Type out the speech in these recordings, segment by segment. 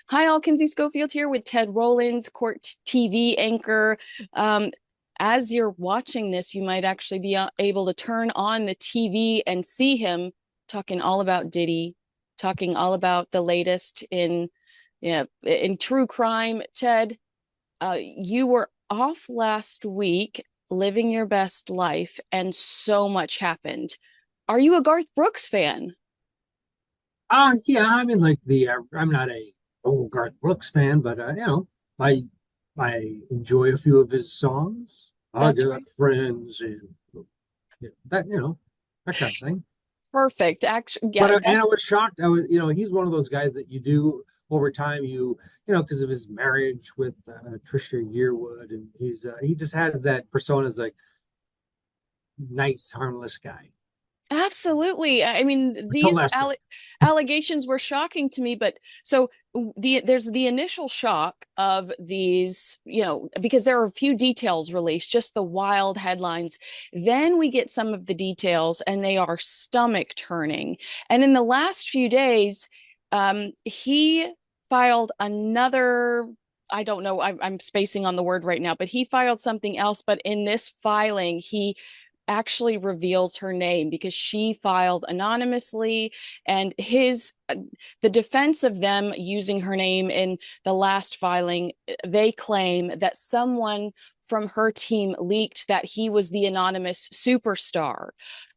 Hi, all. Kinsey Schofield here with Ted Rowlands, court TV anchor. Um, as you're watching this, you might actually be able to turn on the TV and see him talking all about Diddy, talking all about the latest in true crime. Ted, you were off last week, living your best life, and so much happened. Are you a Garth Brooks fan? Yeah, I mean, like I'm not a old Garth Brooks fan, but I I enjoy a few of his songs. I That's got right. friends and that that kind of thing. Perfect. Actually, But yeah, and I that's was shocked. He's one of those guys that you do over time. Because of his marriage with Trisha Yearwood, and he just has that persona as like nice, harmless guy absolutely. I mean, until these last week. allegations were shocking to me, but so there's the initial shock of these, because there are a few details released, just the wild headlines. Then we get some of the details, and they are stomach turning. And in the last few days, he filed another. I don't know. I'm spacing on the word right now, but he filed something else. But in this filing, he actually reveals her name because she filed anonymously, and his the defense of them using her name in the last filing, they claim that someone from her team leaked that he was the anonymous superstar.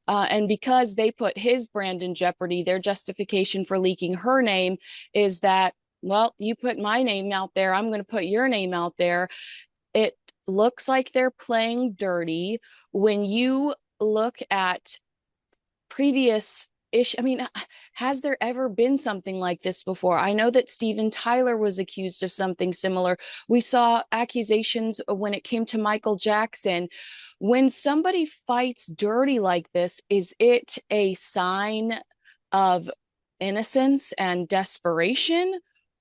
And because they put his brand in jeopardy, their justification for leaking her name is that, well, you put my name out there, I'm going to put your name out there. It looks like they're playing dirty. When you look at previous ish, I mean, has there ever been something like this before? I know that Steven Tyler was accused of something similar. We saw accusations when it came to Michael Jackson. When somebody fights dirty like this, is it a sign of innocence and desperation,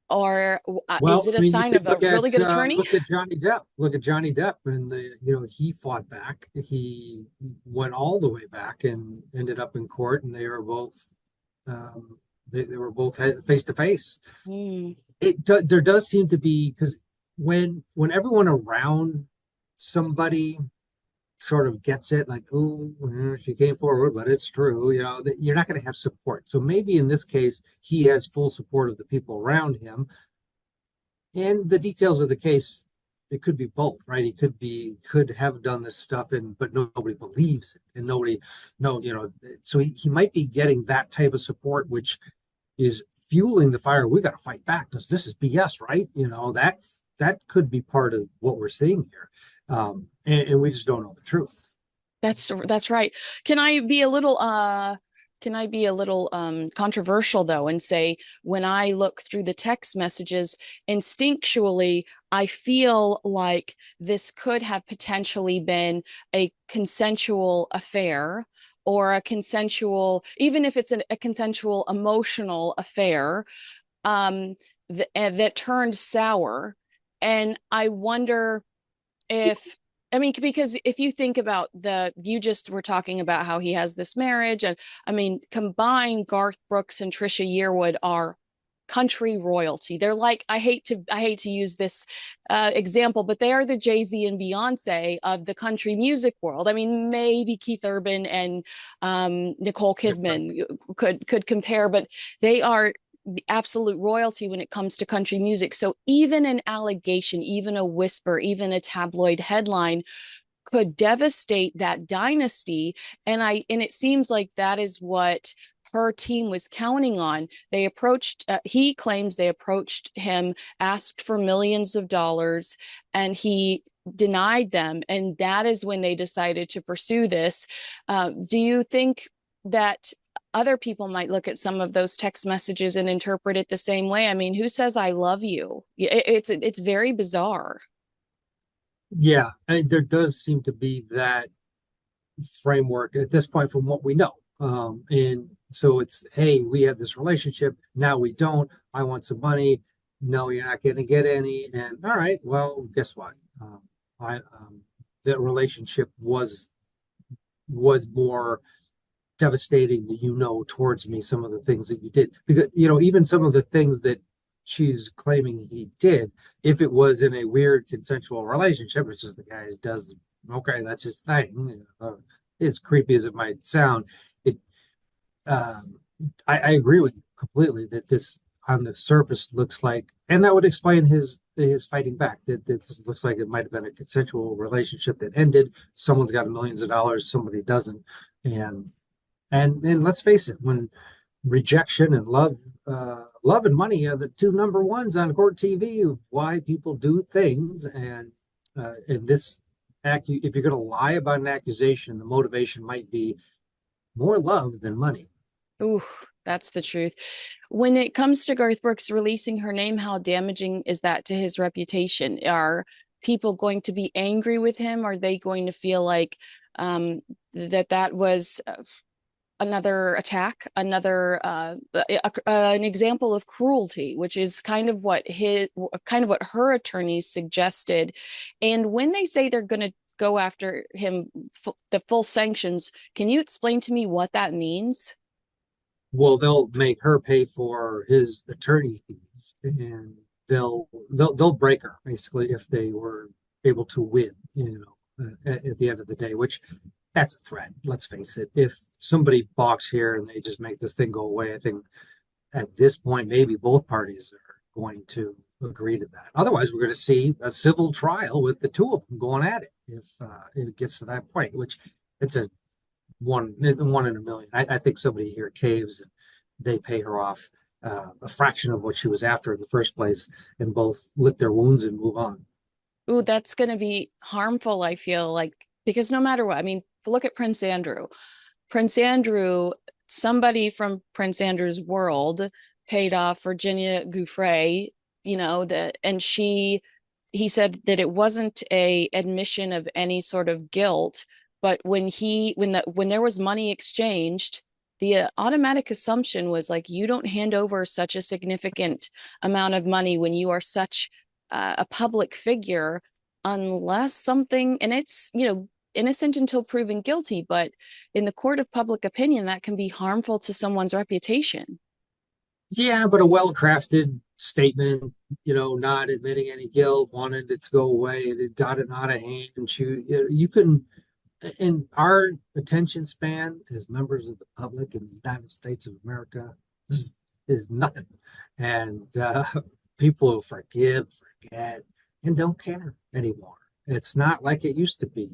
or is Well, it I a mean, you sign could of a really good attorney? look at Johnny Depp. Look at Johnny Depp, and he fought back. He went all the way back and ended up in court, and um, they were both face to face. Mm. There does seem to be because when everyone around somebody sort of gets it, like, oh, she came forward, but it's true, that you're not going to have support. So maybe in this case, he has full support of the people around him and the details of the case. It could be both, right? Could have done this stuff, and but nobody believes it, and nobody no so he might be getting that type of support, which is fueling the fire. We got to fight back because this is BS, right? That could be part of what we're seeing here. And we just don't know the truth. That's right. Can I be a little controversial though and say, when I look through the text messages, instinctually I feel like this could have potentially been a consensual affair, or a consensual, even if it's a consensual emotional affair, that turned sour. And I wonder if, I mean, because if you think about you just were talking about how he has this marriage, and I mean, combined, Garth Brooks and Trisha Yearwood are country royalty. They're like, I hate to use this example, but they are the Jay-Z and Beyonce of the country music world. I mean, maybe Keith Urban and Nicole Kidman could compare, but they are the absolute royalty when it comes to country music. So even an allegation, even a whisper, even a tabloid headline could devastate that dynasty. And it seems like that is what her team was counting on. He claims they approached him, asked for millions of dollars, and he denied them. And that is when they decided to pursue this. Do you think that other people might look at some of those text messages and interpret it the same way? I mean, who says I love you? It's very bizarre. Yeah, and there does seem to be that framework at this point from what we know. And so it's, hey, we had this relationship. Now we don't. I want some money. No, you're not going to get any. And all right, well, guess what? I That relationship was more devastating, towards me. Some of the things that you did, because even some of the things that she's claiming he did. If it was in a weird consensual relationship, it's just the guy does, okay, that's his thing. As creepy as it might sound, it um, I agree with you completely that this on the surface looks like, and that would explain his fighting back. That this looks like it might have been a consensual relationship that ended. Someone's got millions of dollars, somebody doesn't, and and let's face it, when rejection and love and money are the two number ones on court TV of why people do things, and this if you're going to lie about an accusation, the motivation might be more love than money. Ooh, that's the truth. When it comes to Garth Brooks releasing her name, how damaging is that to his reputation? Are people going to be angry with him? Are they going to feel like that was another attack, another an example of cruelty, which is kind of what her attorneys suggested. And when they say they're going to go after him, the full sanctions, can you explain to me what that means? Well, they'll make her pay for his attorney fees, and they'll break her basically if they were able to win, at the end of the day, which that's a threat. Let's face it. If somebody balks here and they just make this thing go away, I think at this point maybe both parties are going to agree to that. Otherwise, we're going to see a civil trial with the two of them going at it if it gets to that point, which it's a one in a million. I think somebody here caves and they pay her off a fraction of what she was after in the first place, and both lick their wounds and move on. Ooh, that's going to be harmful, I feel like, because no matter what, I mean, look at Prince Andrew. Prince Andrew, somebody from Prince Andrew's world paid off Virginia Giuffre, and he said that it wasn't a admission of any sort of guilt, but when there was money exchanged, the automatic assumption was like, you don't hand over such a significant amount of money when you are such a public figure unless something, and it's, innocent until proven guilty, but in the court of public opinion, that can be harmful to someone's reputation. Yeah, but a well-crafted statement, not admitting any guilt, wanted it to go away, it got it out of hand. You can, in our attention span as members of the public in the United States of America, this is nothing. And people forgive, forget, and don't care anymore. It's not like it used to be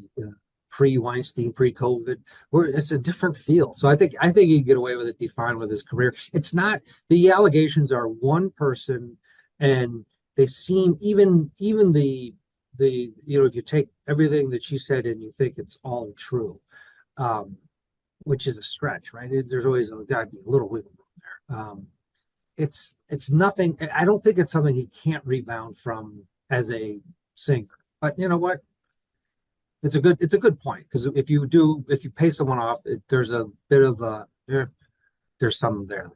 pre-Weinstein, pre-COVID, where it's a different feel. So I think he can get away with it, be fine with his career. It's not, the allegations are one person, and they seem, even if you take everything that she said and you think it's all true, um, which is a stretch, right? There's always got to be a little wiggle room there. It's nothing. I don't think it's something he can't rebound from as a singer. But you know what? It's a good point, because if you pay someone off, there's a bit of there's some there.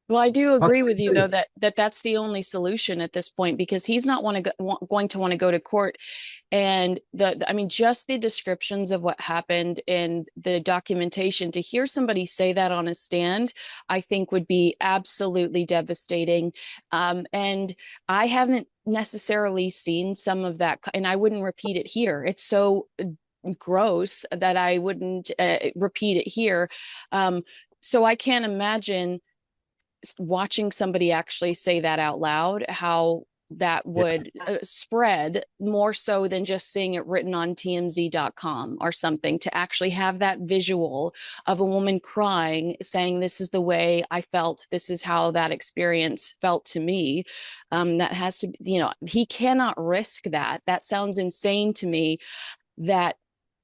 Well, I do I'll agree with you though see. that's the only solution at this point because he's not going to want to go to court. And I mean, just the descriptions of what happened in the documentation, to hear somebody say that on a stand, I think would be absolutely devastating. And I haven't necessarily seen some of that, and I wouldn't repeat it here. It's so gross that I wouldn't repeat it here. So I can't imagine watching somebody actually say that out loud, how that Yeah, would spread more so than just seeing it written on tmz.com or something, to actually have that visual of a woman crying saying, this is the way I felt, this is how that experience felt to me. That has to, he cannot risk that. That sounds insane to me. That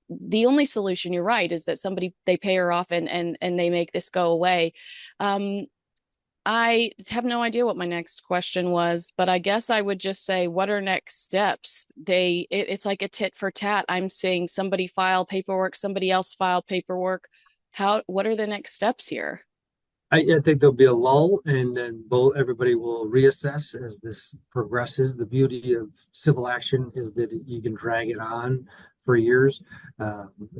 the only solution, you're right, is that they pay her off and they make this go away. um I have no idea what my next question was, but I guess I would just say, what are next steps? It's like a tit for tat. I'm seeing somebody file paperwork, somebody else file paperwork. What are the next steps here? I think there'll be a lull, and then everybody will reassess as this progresses. The beauty of civil action is that you can drag it on for years.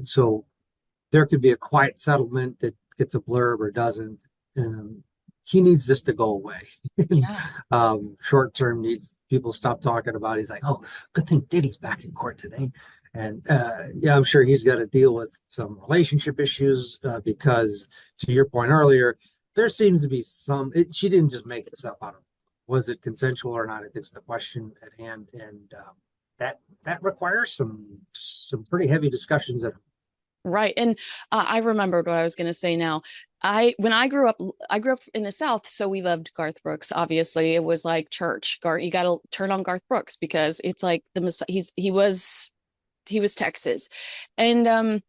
So there could be a quiet settlement that gets a blurb or doesn't. Um, he needs this to go away. Yeah. Short term needs people stop talking about. He's like, oh, good thing Diddy's back in court today. And yeah, I'm sure he's got to deal with some relationship issues because, to your point earlier, there seems to be some. She didn't just make this up out of was it consensual or not. I think it's the question at hand, and that requires some pretty heavy discussions. Right. And I remembered what I was going to say now. When I grew up in the South, so we loved Garth Brooks. Obviously, it was like church. Garth, you got to turn on Garth Brooks because it's like he was Texas. And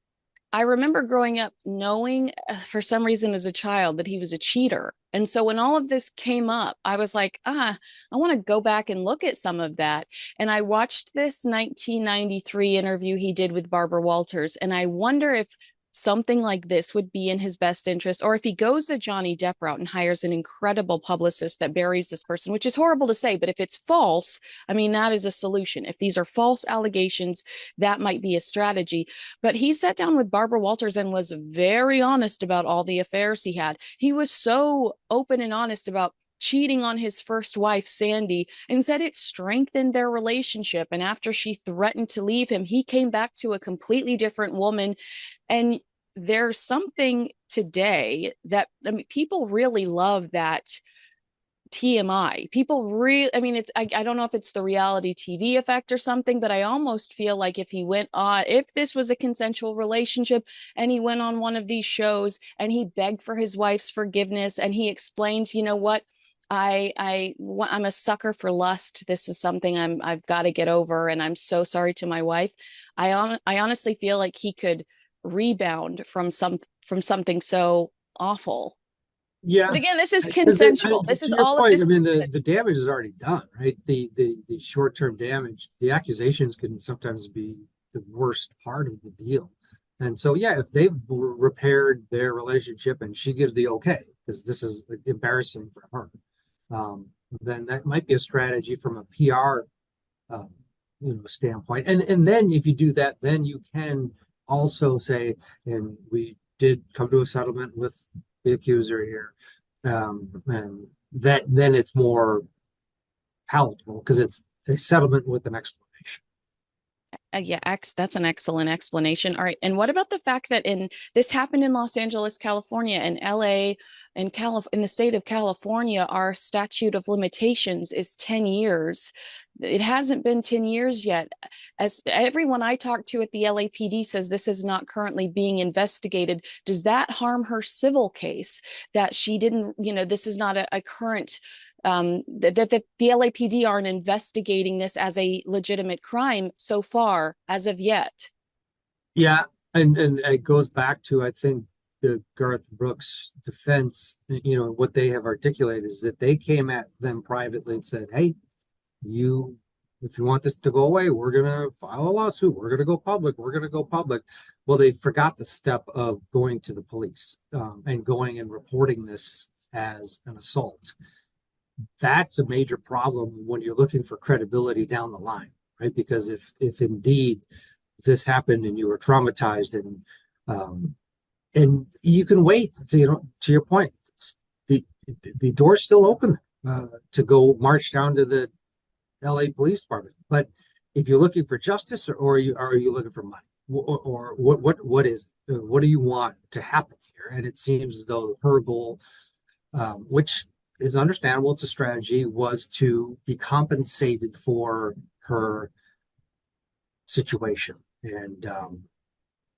I remember growing up knowing for some reason as a child that he was a cheater. And so when all of this came up, I was like, I want to go back and look at some of that. And I watched this 1993 interview he did with Barbara Walters. And I wonder if something like this would be in his best interest, or if he goes the Johnny Depp route and hires an incredible publicist that buries this person, which is horrible to say, but if it's false, I mean, that is a solution. If these are false allegations, that might be a strategy. But he sat down with Barbara Walters and was very honest about all the affairs he had. He was so open and honest about cheating on his first wife, Sandy, and said it strengthened their relationship. And after she threatened to leave him, he came back to a completely different woman. And there's something today that, I mean, people really love that TMI. People really, I mean, I don't know if it's the reality TV effect or something, but I almost feel like if he went on, if this was a consensual relationship and he went on one of these shows and he begged for his wife's forgiveness and he explained, you know what, I'm a sucker for lust. This is something I've got to get over, and I'm so sorry to my wife. I honestly feel like he could rebound from something so awful. But Yeah, again, this is because consensual. This is to your all of point, I this. mean the damage is already done, right? The short term damage, the accusations can sometimes be the worst part of the deal. And so yeah, if they've repaired their relationship and she gives the okay, because this is embarrassing for her, um, then that might be a strategy from a PR standpoint. And then if you do that, then you can also say, and we did come to a settlement with the accuser here, and that then it's more palatable because it's a settlement with an explanation. Yeah, that's an excellent explanation. All right. And what about the fact that in this happened in Los Angeles, California, and LA and in the state of California, our statute of limitations is 10 years. It hasn't been 10 years yet. As everyone I talked to at the LAPD says this is not currently being investigated. Does that harm her civil case that she didn't, this is not a current that the LAPD aren't investigating this as a legitimate crime so far as of yet. Yeah, and it goes back to I think the Garth Brooks defense. What they have articulated is that they came at them privately and said, "Hey, you if you want this to go away, we're going to file a lawsuit. We're going to go public. We're going to go public." Well, they forgot the step of going to the police and going and reporting this as an assault. That's a major problem when you're looking for credibility down the line, right? Because if indeed this happened and you were traumatized and you can wait to your point, the the door's still open to go march down to the LA Police Department. But if you're looking for justice, or are you looking for money, or what do you want to happen here? And it seems as though her goal, which is understandable, it's a strategy, was to be compensated for her situation. And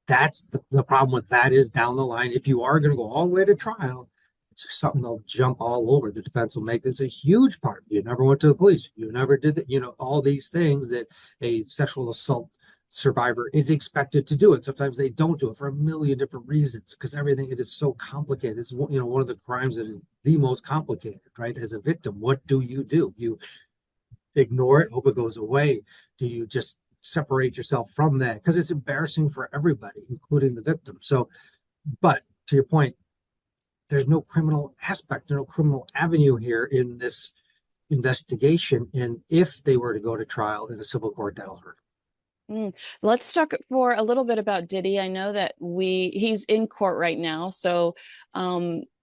that's the problem with that is down the line, if you are going to go all the way to trial, it's something they'll jump all over. The defense will make this a huge part. You never went to the police. You never did that. All these things that a sexual assault survivor is expected to do. And sometimes they don't do it for a million different reasons because everything, it is so complicated. It's one of the crimes that is the most complicated, right? As a victim, what do? You ignore it, hope it goes away. Do you just separate yourself from that? Because it's embarrassing for everybody, including the victim. So, but to your point, there's no criminal aspect, no criminal avenue here in this investigation. And if they were to go to trial in a civil court, that'll hurt. Let's talk for a little bit about Diddy. I know that he's in court right now. So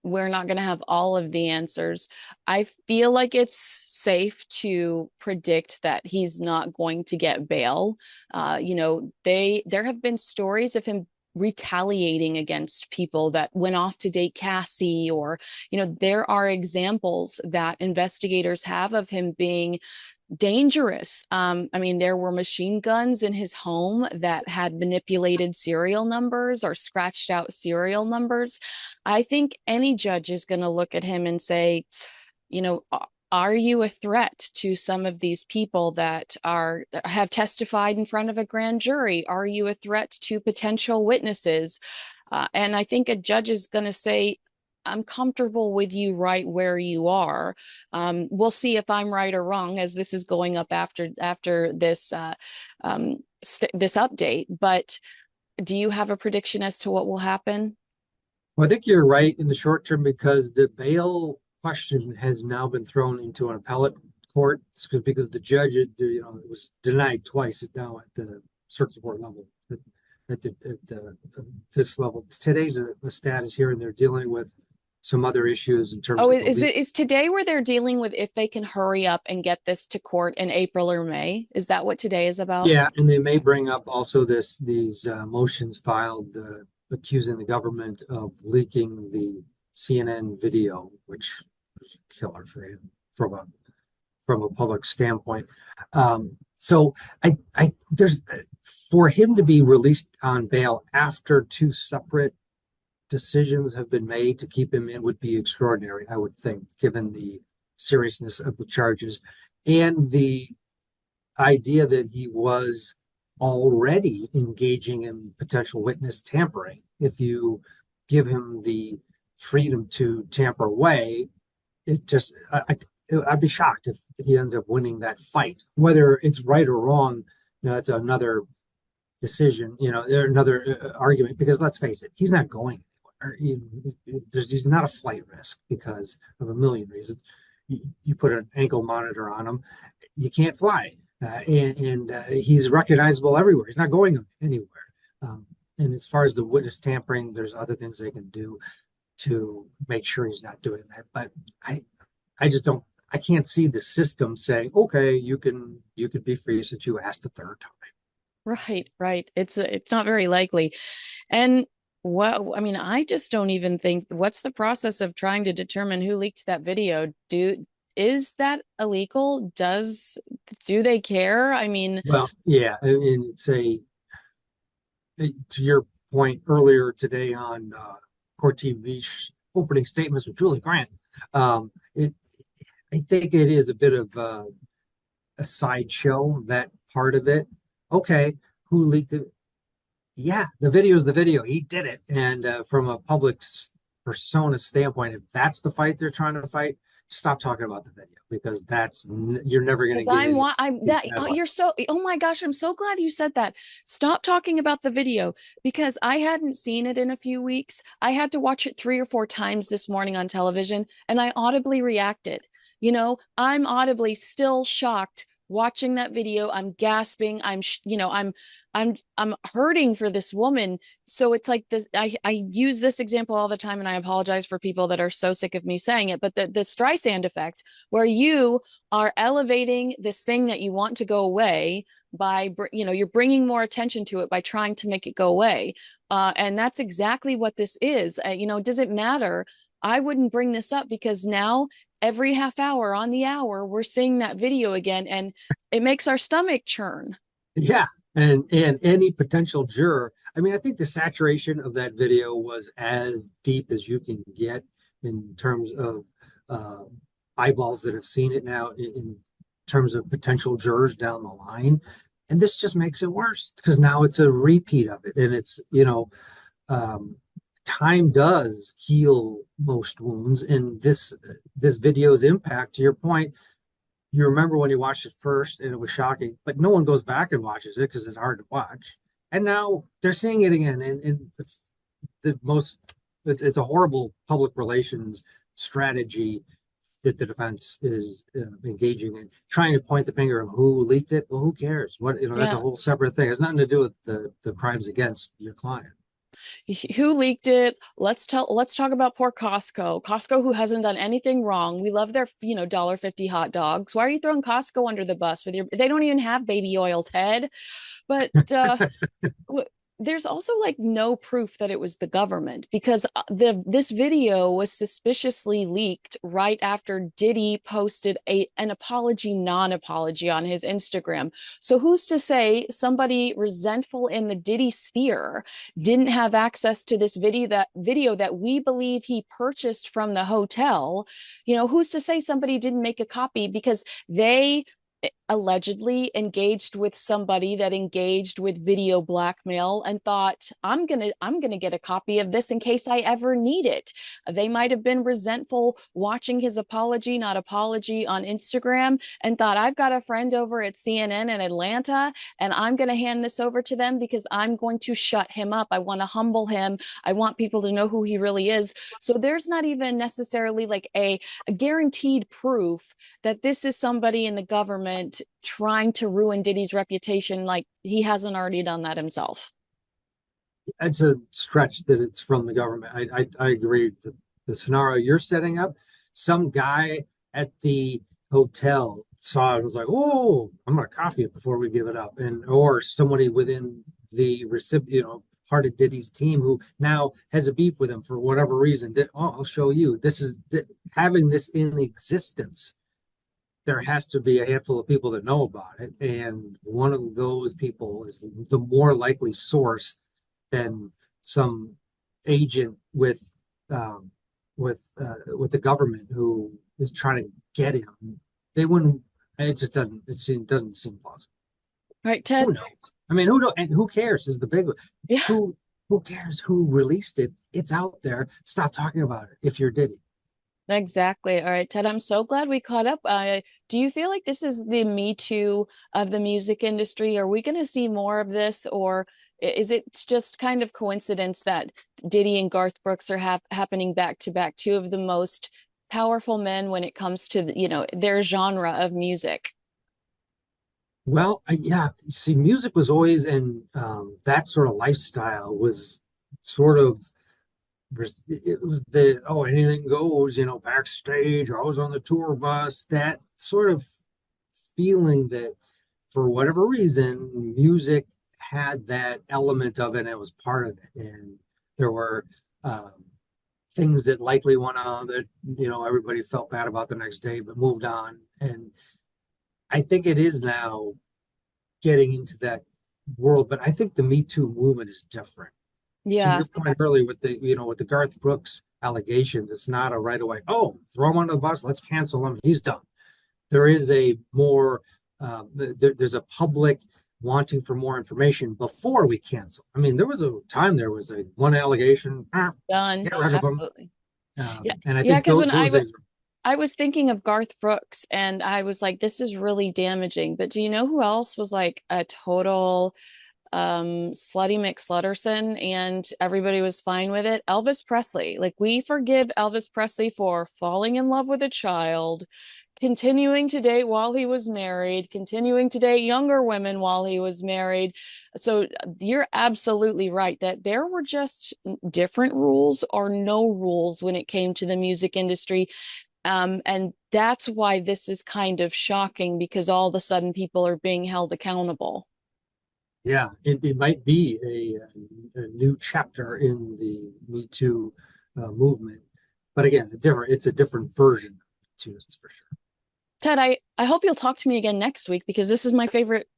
we're not going to have all of the answers. I feel like it's safe to predict that he's not going to get bail. There have been stories of him retaliating against people that went off to date Cassie, or there are examples that investigators have of him being dangerous. I mean, there were machine guns in his home that had manipulated serial numbers or scratched out serial numbers. I think any judge is going to look at him and say, you know, are you a threat to some of these people that have testified in front of a grand jury? Are you a threat to potential witnesses? And I think a judge is going to say, I'm comfortable with you right where you are. We'll see if I'm right or wrong as this is going up after this update. But do you have a prediction as to what will happen? Well, I think you're right in the short term because the bail question has now been thrown into an appellate court because the judge, it was denied twice now at the circuit court level. At this level, today's a status here, and they're dealing with some other issues in terms Oh, of the is today where they're dealing with if they can hurry up and get this to court in April or May? Is that what today is about? yeah, and they may bring up also these motions filed accusing the government of leaking the CNN video, which was a killer for him from a public standpoint. So there's for him to be released on bail after two separate decisions have been made to keep him in would be extraordinary, I would think, given the seriousness of the charges and the idea that he was already engaging in potential witness tampering. If you give him the freedom to tamper away, I'd be shocked if he ends up winning that fight. Whether it's right or wrong, that's another decision, another argument. Because let's face it, he's not going anywhere. He's not a flight risk because of a million reasons. You put an ankle monitor on him, you can't fly, and he's recognizable everywhere. He's not going anywhere. And as far as the witness tampering, there's other things they can do to make sure he's not doing that. But I just don't. I can't see the system saying, okay, you could be free since you asked a third time. Right. It's not very likely. And I mean, I just don't even think what's the process of trying to determine who leaked that video? Is that illegal? Do they care? I mean, Well, yeah, and it's to your point earlier today on Court TV opening statements with Julie Grant. It I think it is a bit of a sideshow, that part of it. Okay, who leaked it? Yeah, the video is the video. He did it. And from a public persona standpoint, if that's the fight they're trying to fight, stop talking about the video because you're never going to because get you're so, oh my gosh, I'm so glad you said that. Stop talking about the video because I hadn't seen it in a few weeks. I had to watch it 3 or 4 times this morning on television and I audibly reacted. I'm audibly still shocked watching that video. I'm gasping. I'm hurting for this woman. So it's like this. I use this example all the time, and I apologize for people that are so sick of me saying it. But the Streisand effect, where you are elevating this thing that you want to go away by, you're bringing more attention to it by trying to make it go away, and that's exactly what this is. Does it matter? I wouldn't bring this up because now every half hour on the hour, we're seeing that video again, and it makes our stomach churn. Yeah, and any potential juror. I mean, I think the saturation of that video was as deep as you can get in terms of uh, eyeballs that have seen it now, in terms of potential jurors down the line. And this just makes it worse because now it's a repeat of it, and it's um, time does heal most wounds, and this video's impact, to your point, you remember when you watched it first and it was shocking, but no one goes back and watches it because it's hard to watch. And now they're seeing it again, and the most it's a horrible public relations strategy that the defense is engaging in, trying to point the finger of who leaked it. Well, who cares? What, that's a Yeah. whole separate thing. It has nothing to do with the crimes against your client. Who leaked it? Let's talk about poor Costco. Costco, who hasn't done anything wrong. We love their, $1.50 hot dogs. Why are you throwing Costco under the bus with your, they don't even have baby oil, Ted. But there's also like no proof that it was the government, because the this video was suspiciously leaked right after Diddy posted an apology non-apology on his Instagram. So who's to say somebody resentful in the Diddy sphere didn't have access to this video that we believe he purchased from the hotel? Who's to say somebody didn't make a copy because they allegedly engaged with somebody that engaged with video blackmail and thought, I'm going to get a copy of this in case I ever need it. They might have been resentful watching his apology not apology on Instagram and thought, I've got a friend over at CNN in Atlanta and I'm going to hand this over to them because I'm going to shut him up. I want to humble him. I want people to know who he really is. So there's not even necessarily like a guaranteed proof that this is somebody in the government trying to ruin Diddy's reputation, like he hasn't already done that himself. It's a stretch that it's from the government. I agree. The scenario you're setting up, some guy at the hotel saw it and was like, "Oh, I'm gonna copy it before we give it up," and or somebody within the recipient, part of Diddy's team who now has a beef with him for whatever reason. Oh, I'll show you. This is having this in existence. There has to be a handful of people that know about it, and one of those people is the more likely source than some agent with the government who is trying to get him. They wouldn't. It just doesn't seem plausible. Right, Ted? Who knows? I mean, who know? And who cares? Is the big one. Yeah. Who cares who released it? It's out there. Stop talking about it if you're Diddy. Exactly. All right, Ted, I'm so glad we caught up. Do you feel like this is the Me Too of the music industry? Are we going to see more of this, or is it just kind of coincidence that Diddy and Garth Brooks are happening back to back, two of the most powerful men when it comes to their genre of music? Well, yeah, see, music was always, and that sort of lifestyle was sort of, it was anything goes, backstage, or I was on the tour bus, that sort of feeling that for whatever reason, music had that element of it, and it was part of it. And there were things that likely went on that, everybody felt bad about the next day, but moved on. And I think it is now getting into that world, but I think the Me Too movement is different. To Yeah. your point earlier with the Garth Brooks allegations, it's not a right away, oh, throw him under the bus, let's cancel him, he's done. There is a more there's a public wanting for more information before we cancel. I mean, there was a time there was a one allegation, Done. get rid of them. Absolutely. Yeah. And I Yeah, think because when those days. I was thinking of Garth Brooks and I was like, this is really damaging. But do you know who else was like a total Slutty McSlutterson and everybody was fine with it? Elvis Presley. Like, we forgive Elvis Presley for falling in love with a child, continuing to date while he was married, continuing to date younger women while he was married. So you're absolutely right that there were just different rules or no rules when it came to the music industry. And that's why this is kind of shocking, because all of a sudden people are being held accountable. Yeah, it might be a new chapter in the Me Too movement, but again, it's a different version of Me Too, that's for sure. Ted, I hope you'll talk to me again next week, because this is my favorite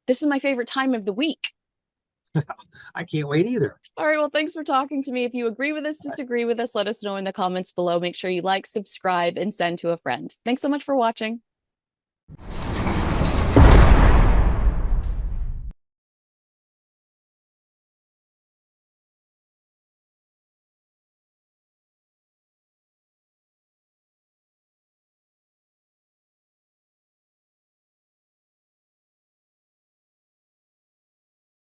time of the week. I can't wait either. All right, well, thanks for talking to me. If you agree with us, disagree with us, let us know in the comments below. Make sure you like, subscribe, and send to a friend. Thanks so much for watching.